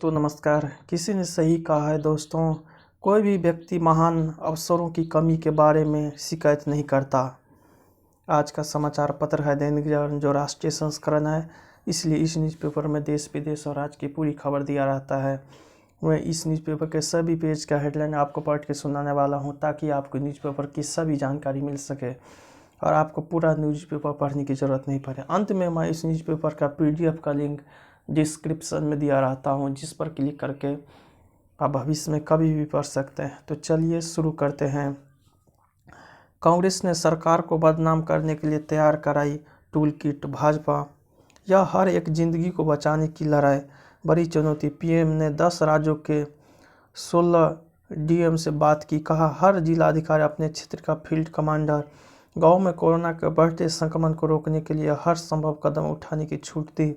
दोस्तों नमस्कार। किसी ने सही कहा है दोस्तों, कोई भी व्यक्ति महान अवसरों की कमी के बारे में शिकायत नहीं करता। आज का समाचार पत्र है दैनिक जागरण, जो राष्ट्रीय संस्करण है, इसलिए इस न्यूज़पेपर में देश विदेश और राज्य की पूरी खबर दिया रहता है। मैं इस न्यूज़पेपर के सभी पेज का हेडलाइन आपको पढ़ के सुनाने वाला हूं, ताकि आपको न्यूज़पेपर की सभी जानकारी मिल सके और आपको पूरा न्यूज़पेपर पढ़ने की ज़रूरत नहीं पड़े। अंत में मैं इस न्यूज़पेपर का PDF का लिंक डिस्क्रिप्शन में दिया रहता हूं, जिस पर क्लिक करके आप भविष्य में कभी भी पढ़ सकते हैं। तो चलिए शुरू करते हैं। कांग्रेस ने सरकार को बदनाम करने के लिए तैयार कराई टूल किट। भाजपा, यह हर एक जिंदगी को बचाने की लड़ाई बड़ी चुनौती। PM ने 10 राज्यों के 16 DM से बात की। कहा, हर जिलाधिकारी अपने क्षेत्र का फील्ड कमांडर। गांव में कोरोना के बढ़ते संक्रमण को रोकने के लिए हर संभव कदम उठाने की छूट दी।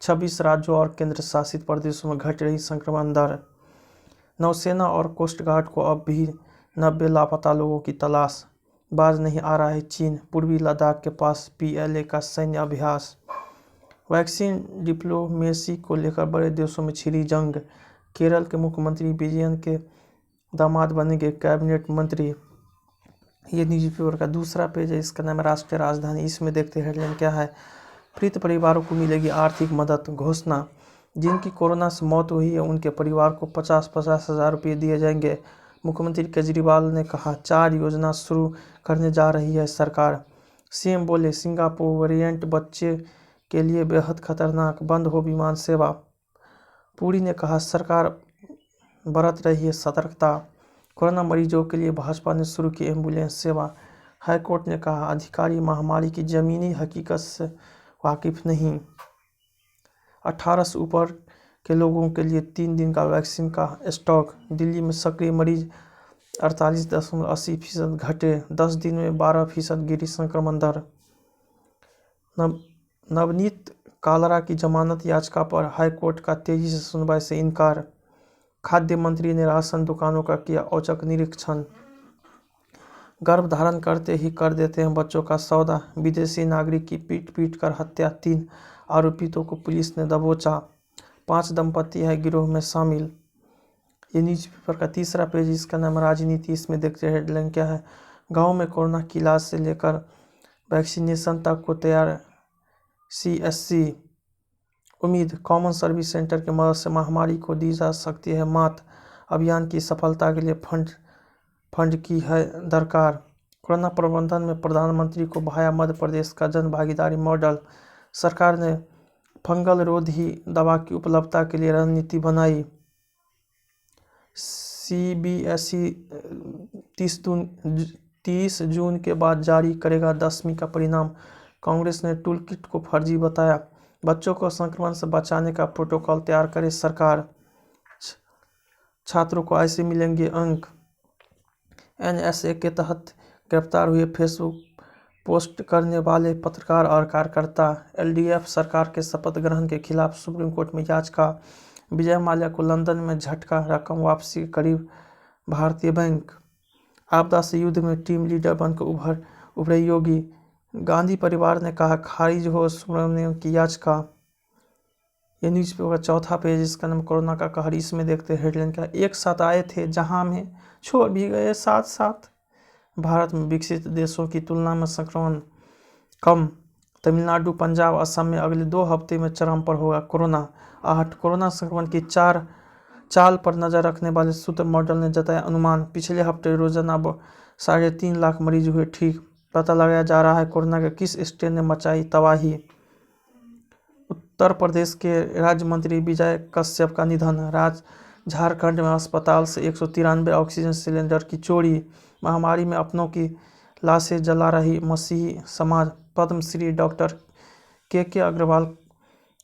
26 राज्यों और केंद्र शासित प्रदेशों में घट रही संक्रमण दर। नौसेना और कोस्ट गार्ड को अब भी 90 लापता लोगों की तलाश। बाज नहीं आ रहा है चीन। पूर्वी लद्दाख के पास PLA का सैन्य अभ्यास। वैक्सीन डिप्लोमेसी को लेकर बड़े देशों में छिड़ी जंग। केरल के मुख्यमंत्री विजयन के दामाद बनेंगे कैबिनेट मंत्री। ये न्यूज़पेपर का दूसरा पेज है, इसका नाम है राष्ट्रीय राजधानी। इसमें देखते हैं हेडलाइन क्या है। पीड़ित परिवारों को मिलेगी आर्थिक मदद। घोषणा, जिनकी कोरोना से मौत हुई है उनके परिवार को 50-50 हज़ार रुपये दिए जाएंगे। मुख्यमंत्री केजरीवाल ने कहा, 4 योजना शुरू करने जा रही है सरकार। CM बोले, सिंगापुर वेरिएंट बच्चे के लिए बेहद खतरनाक, बंद हो विमान सेवा। पुरी ने कहा, सरकार बरत रही है सतर्कता। कोरोना मरीजों के लिए भाजपा ने शुरू की एम्बुलेंस सेवा। हाईकोर्ट ने कहा, अधिकारी महामारी की जमीनी हकीकत से वाकिफ नहीं। 18 से ऊपर के लोगों के लिए 3 दिन का वैक्सीन का स्टॉक। दिल्ली में सक्रिय मरीज 48.80% घटे। 10 दिन में 12% गिरी संक्रमण दर। नवनीत कालरा की जमानत याचिका पर हाईकोर्ट का तेजी से सुनवाई से इनकार। खाद्य मंत्री ने राशन दुकानों का किया औचक निरीक्षण। गर्भ धारण करते ही कर देते हैं बच्चों का सौदा। विदेशी नागरिक की पीट कर हत्या। 3 आरोपितों को पुलिस ने दबोचा। 5 दंपति है गिरोह में शामिल। ये न्यूज़पेपर का तीसरा पेज, इसका नाम राजनीति। इसमें देखते हैं हेडलाइन क्या है। गांव में कोरोना की इलाज से लेकर वैक्सीनेशन तक को तैयार CSC। उम्मीद, कॉमन सर्विस सेंटर की मदद से महामारी को दी जा सकती है मात। अभियान की सफलता के लिए फंड की है दरकार। कोरोना प्रबंधन में प्रधानमंत्री को भाया मध्य प्रदेश का जन भागीदारी मॉडल। सरकार ने फंगल रोधी दवा की उपलब्धता के लिए रणनीति बनाई। CBSE 30 जून के बाद जारी करेगा 10वीं का परिणाम। कांग्रेस ने टूल किट को फर्जी बताया। बच्चों को संक्रमण से बचाने का प्रोटोकॉल तैयार करे सरकार। छात्रों को ऐसे मिलेंगे अंक। NSA के तहत गिरफ्तार हुए फेसबुक पोस्ट करने वाले पत्रकार और कार्यकर्ता। LDF सरकार के शपथ ग्रहण के खिलाफ सुप्रीम कोर्ट में याचिका। विजय माल्या को लंदन में झटका, रकम वापसी के करीब। भारतीय बैंक, आपदा से युद्ध में टीम लीडर बनकर उभरे योगी। गांधी परिवार ने कहा, खारिज हो सुब्रमण्यम की याचिका। ये न्यूज़पेपर का चौथा पेज, इसका नाम कोरोना का कहर। इसमें देखते हैं हेडलाइन क्या। एक साथ आए थे जहां में छोड़ भी गए साथ साथ। भारत में विकसित देशों की तुलना में संक्रमण कम। तमिलनाडु, पंजाब, असम में अगले 2 हफ्ते में चरम पर होगा कोरोना आहट। कोरोना संक्रमण की चाल पर नजर रखने वाले सूत्र मॉडल ने जताया अनुमान। पिछले हफ्ते रोजाना 3.5 लाख मरीज हुए ठीक। पता लगाया जा रहा है कोरोना के किस स्ट्रेन ने मचाई तबाही। उत्तर प्रदेश के राज्य मंत्री विजय कश्यप का निधन। झारखंड में अस्पताल से 193 ऑक्सीजन सिलेंडर की चोरी। महामारी में अपनों की लाशें जला रही मसीही समाज। पद्मश्री डॉक्टर के अग्रवाल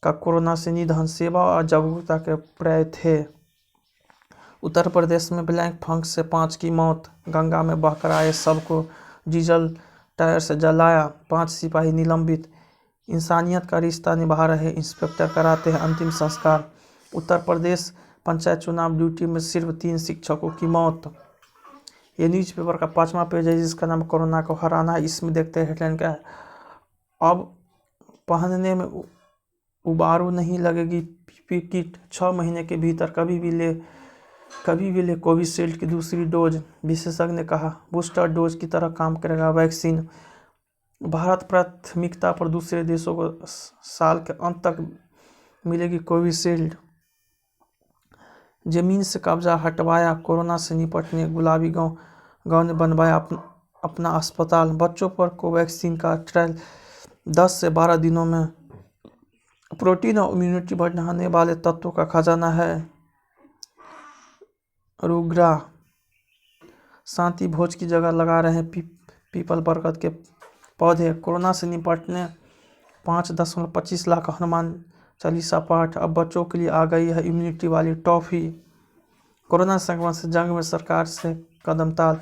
का कोरोना से निधन। सेवा और जागरूकता के पर्याय थे। उत्तर प्रदेश में ब्लैक फंगस से 5 की मौत। गंगा में बहकर आए सबको डीजल टायर से जलाया। 5 सिपाही निलंबित। इंसानियत का रिश्ता निभा रहे इंस्पेक्टर कराते हैं अंतिम संस्कार। उत्तर प्रदेश पंचायत चुनाव ड्यूटी में सिर्फ 3 शिक्षकों की मौत। ये न्यूज़पेपर का 5वां पेज है, जिसका नाम कोरोना को हराना है। इसमें देखते हैं हेडलाइन क्या है। अब पहनने में उबारू नहीं लगेगी PPP किट 6 महीने के भीतर कभी भी ले कोविशील्ड की दूसरी डोज, विशेषज्ञ ने कहा। बूस्टर डोज की तरह काम करेगा वैक्सीन। भारत प्राथमिकता पर दूसरे देशों को साल के अंत तक मिलेगी कोविशील्ड। जमीन से कब्जा हटवाया, कोरोना से निपटने गुलाबी गांव ने बनवाया अपना अस्पताल। बच्चों पर कोवैक्सीन का ट्रायल 10 से 12 दिनों में प्रोटीन और इम्यूनिटी बढ़ाने वाले तत्वों का खजाना है। रुग्रा शांति भोज की जगह लगा रहे हैं पीपल बरगद के पौधे। कोरोना से निपटने 5.25 लाख हनुमान चालीसा पाठ। अब बच्चों के लिए आ गई है इम्यूनिटी वाली टॉफी। कोरोना संक्रमण से जंग में सरकार से कदम ताल।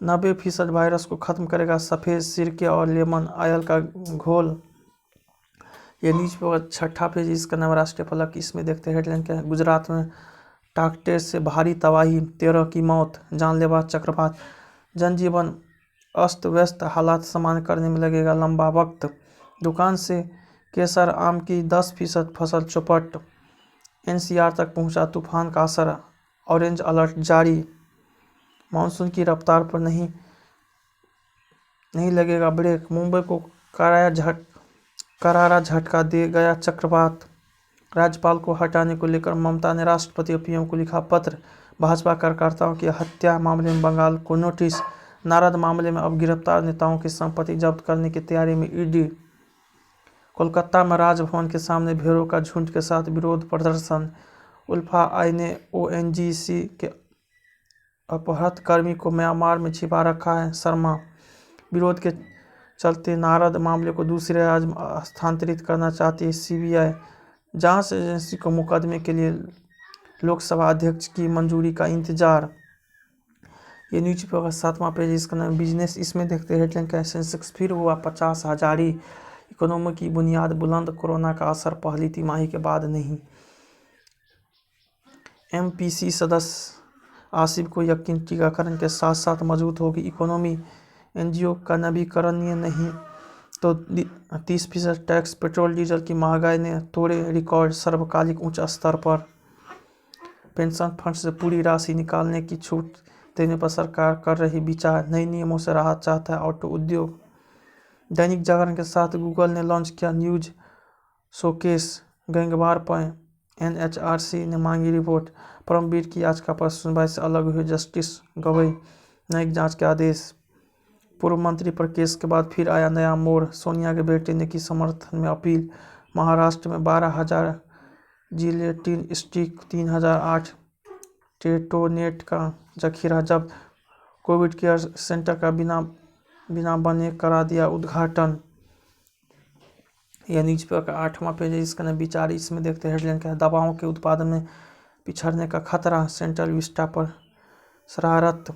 90% वायरस को खत्म करेगा सफ़ेद सिरके और लेमन ऑयल का घोल। ये न्यूज पेपर 6ठा पेज, इसका नाम राष्ट्रीय फलक। इसमें देखते हैं हेडलाइन क्या है। गुजरात में ट्रैक्टर से भारी तबाही, 13 की मौत, जानलेवा चक्रवात। जनजीवन अस्त व्यस्त, हालात सामान्य करने में लगेगा लंबा वक्त। दुकान से केसर आम की 10% फसल चौपट। NCR तक पहुंचा तूफान का असर, ऑरेंज अलर्ट जारी। मानसून की रफ्तार पर नहीं लगेगा ब्रेक। मुंबई को करारा झटका दे गया चक्रवात। राज्यपाल को हटाने को लेकर ममता ने राष्ट्रपति और PM को लिखा पत्र। भाजपा कार्यकर्ताओं की हत्या मामले में बंगाल को नोटिस। नारद मामले में अब गिरफ्तार नेताओं की संपत्ति जब्त करने की तैयारी में ED। कोलकाता में राजभवन के सामने भीड़ों का झुंड के साथ विरोध प्रदर्शन। उल्फा आई ने ONGC के अपहृत कर्मी को म्यांमार में छिपा रखा है। शर्मा विरोध के चलते नारद मामले को दूसरे राज्य में हस्तांतरित करना चाहती है CBI। जांच एजेंसी को मुकदमे के लिए लोकसभा अध्यक्ष की मंजूरी का इंतजार। ये न्यूज पेपर का 7वां पेज, इसका नाम बिजनेस। इसमें देखते हैं हेडलाइन का। सेंसेक्स फिर हुआ 50,000। इकोनॉमी की बुनियाद बुलंद, कोरोना का असर पहली तिमाही के बाद नहीं। MPC सदस्य आसिफ को यकीन, टीकाकरण के साथ साथ मजबूत होगी इकोनॉमी। NGO का नवीकरणीय नहीं तो 30% टैक्स। पेट्रोल डीजल की महंगाई ने तोड़े रिकॉर्ड, सर्वकालिक उच्च स्तर पर। पेंशन फंड से पूरी राशि निकालने की छूट देने पर सरकार कर रही विचार। नए नियमों से राहत चाहता है ऑटो उद्योग। दैनिक जागरण के साथ गूगल ने लॉन्च किया न्यूज शोकेस। गैंगवार पर NHRC ने मांगी रिपोर्ट। परमवीर की याचिका पर सुनवाई से अलग हुए जस्टिस गवई। न्यायिक जांच के आदेश। पूर्व मंत्री पर केस के बाद फिर आया नया मोड़। सोनिया के बेटे ने की समर्थन में अपील। महाराष्ट्र में 12,000 जिलेटिन स्टिक, 3,008 टेटोनेट का जखीरा जब्त। कोविड केयर सेंटर का बिना बने करा दिया उद्घाटन। यह न्यूज पेपर का 8वां पेज है, इसका नाम विचार। इसमें देखते हैं हेडलाइन क्या है। दवाओं के उत्पादन में पिछड़ने का खतरा, सेंट्रल विस्टा पर शरारत।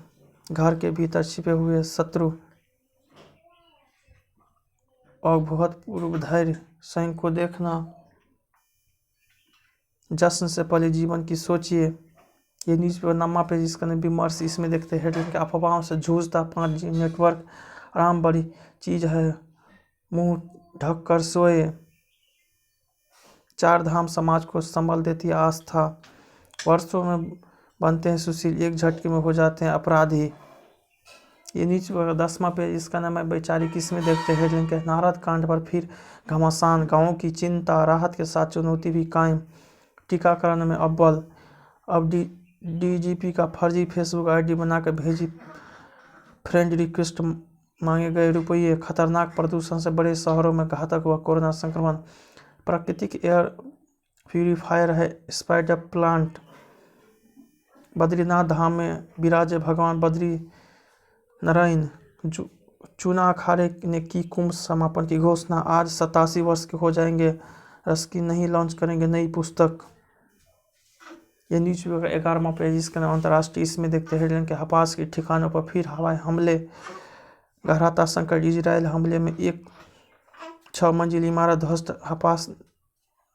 घर के भीतर छिपे हुए शत्रु और भूतपूर्व धैर्य सैनिक को देखना। जश्न से पहले जीवन की सोचिए। ये न्यूज पेपर 9वां पेज, इसका नाम विमर्श। इसमें देखते हैं हेडलाइन क्या। अफवाहों से जूझता 5G नेटवर्क, आराम बड़ी चीज है, मुंह ढक कर सोए। 4 धाम समाज को संबल देती है आस्था। वर्षों में बनते हैं सुशील, एक झटके में हो जाते हैं अपराधी। ये न्यूज पेपर 10वां पेज, इसका नाम है वैचारिक। इसमें देखते हैं हेडलाइन क्या। नारद कांड पर फिर घमासान, गाँवों की चिंता, राहत के साथ चुनौती भी कायम। टीकाकरण में अव्वल। अब DGP का फर्जी फेसबुक ID बनाकर भेजी फ्रेंड रिक्वेस्ट, मांगे गए रुपये। खतरनाक प्रदूषण से बड़े शहरों में घातक हुआ कोरोना संक्रमण। प्राकृतिक एयर प्यूरिफायर है स्पाइडर प्लांट। बद्रीनाथ धाम में विराजे भगवान बद्री नारायण। चूना अखाड़े ने की कुंभ समापन की घोषणा। आज 87 वर्ष के हो जाएंगे। रस्की नहीं लॉन्च करेंगे नई पुस्तक। यह न्यूज पेपर 11वां पेज, इसका नाम अंतर्राष्ट्रीय। इसमें देखते हैं हेडलाइन के। हपास के ठिकानों पर फिर हवाई हमले, गहराता संकट। इजरायल हमले में एक 6 मंजिल इमारत ध्वस्त।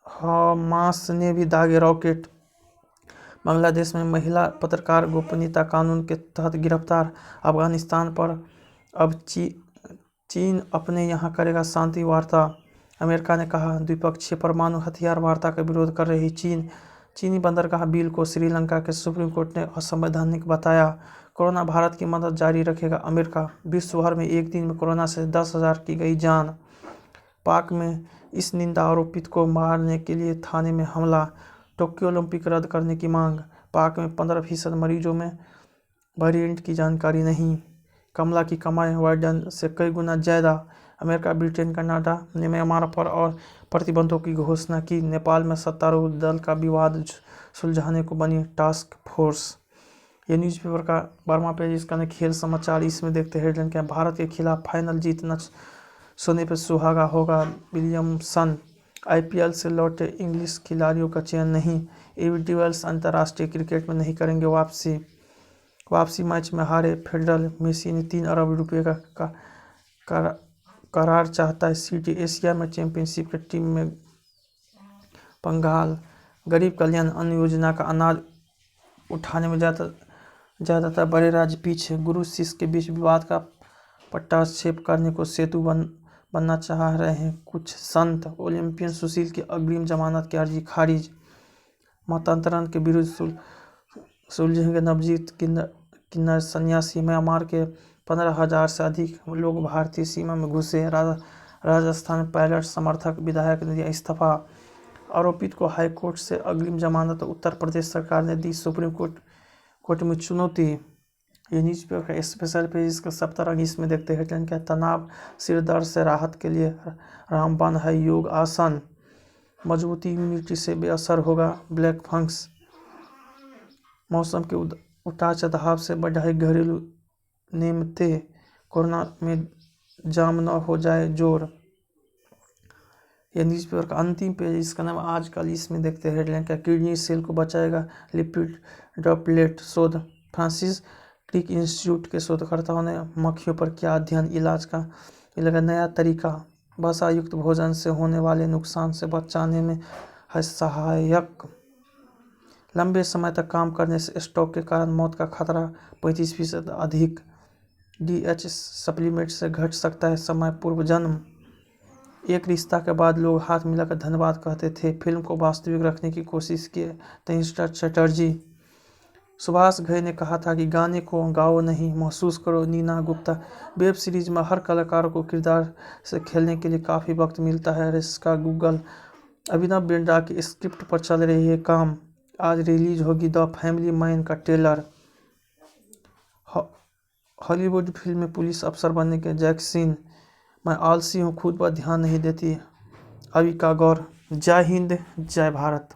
हमास ने भी दागे रॉकेट। बांग्लादेश में महिला पत्रकार गोपनीयता कानून के तहत गिरफ्तार। अफगानिस्तान पर अब चीन अपने यहाँ करेगा शांति वार्ता। अमेरिका ने कहा द्विपक्षीय परमाणु हथियार वार्ता का विरोध कर रही चीनी बंदरगाह बिल को श्रीलंका के सुप्रीम कोर्ट ने असंवैधानिक बताया। कोरोना भारत की मदद जारी रखेगा अमेरिका। विश्व भर में एक दिन में कोरोना से 10,000 की गई जान। पाक में इस निंदा आरोपित को मारने के लिए थाने में हमला। टोक्यो ओलंपिक रद्द करने की मांग। पाक में 15% मरीजों में वेरिएंट की जानकारी नहीं। कमला की कमाई वाइडन से कई गुना ज़्यादा। अमेरिका, ब्रिटेन, कनाडा ने म्यांमार पर और प्रतिबंधों की घोषणा की। नेपाल में सत्तारूढ़ दल का विवाद सुलझाने को बनी टास्क फोर्स। ये न्यूज़पेपर का 12वां पेज। इसका ने खेल समाचार। इसमें देखते हैं हेडलाइन क्या। भारत के खिलाफ फाइनल जीत न सोने पर सुहागा होगा विलियमसन। IPL से लौटे इंग्लिश खिलाड़ियों का चयन नहीं। एबी डिविलियर्स अंतर्राष्ट्रीय क्रिकेट में नहीं करेंगे वापसी मैच में हारे फेडरल। मेसी ने 3 अरब रुपये का करार चाहता है सिटी। एशिया में चैंपियनशिप की टीम में पंगाल। गरीब कल्याण अन्न योजना का अनाज उठाने में ज़्यादातर बड़े राज्य पीछे। गुरु शिष्य के बीच विवाद का पटाक्षेप करने को सेतु बनना चाह रहे हैं कुछ संत। ओलंपियन सुशील की अग्रिम जमानत की अर्जी खारिज। मतांतरण के विरुद्ध सुलझेंगे नवजीत किन्नर सन्यासी। म्यांमार के 15,000 से अधिक लोग भारतीय सीमा में घुसे। राजस्थान पायलट समर्थक विधायक ने दिया इस्तीफा। आरोपित को हाईकोर्ट से अग्रिम जमानत। उत्तर प्रदेश सरकार ने दी सुप्रीम कोर्ट में चुनौती। ये न्यूज़पेपर का स्पेशल पेज। इसका 17 रंग। इसमें देखते हैं क्या। तनाव सिर दर्द से राहत के लिए रामबाण है योग आसन। मजबूती इम्यूनिटी से बेअसर होगा ब्लैक फंगस। मौसम के उतार चढ़ाव से बढ़ाई घरेलू नेमते। कोरोना में जाम न हो जाए जोर। यह न्यूज़पेपर का अंतिम पेज। इसका नाम आजकल। इसमें देखते हैं हेडलाइन क्या। किडनी सेल को बचाएगा लिपिड ड्रॉपलेट शोध। फ्रांसिस क्रिक इंस्टीट्यूट के शोधकर्ताओं ने मक्खियों पर किया अध्ययन। इलाज का नया तरीका वसायुक्त भोजन से होने वाले नुकसान से बचाने में है सहायक। लंबे समय तक काम करने से स्ट्रोक के कारण मौत का खतरा 35% अधिक। DH सप्लीमेंट से घट सकता है समय पूर्व जन्म। एक रिश्ता के बाद लोग हाथ मिलाकर धन्यवाद कहते थे। फिल्म को वास्तविक रखने की कोशिश की तनिष्ठा चटर्जी। सुभाष घई ने कहा था कि गाने को गाओ नहीं, महसूस करो। नीना गुप्ता। वेब सीरीज में हर कलाकार को किरदार से खेलने के लिए काफ़ी वक्त मिलता है। Rieska Google. अभिनव बिंद्रा की स्क्रिप्ट पर चल रही है काम। आज रिलीज होगी द फैमिली मैन का ट्रेलर। हॉलीवुड फिल्म में पुलिस अफसर बनने के जैक्सिन। मैं आलसी हूँ, खुद पर ध्यान नहीं देती अविका गौर। जय हिंद, जय भारत।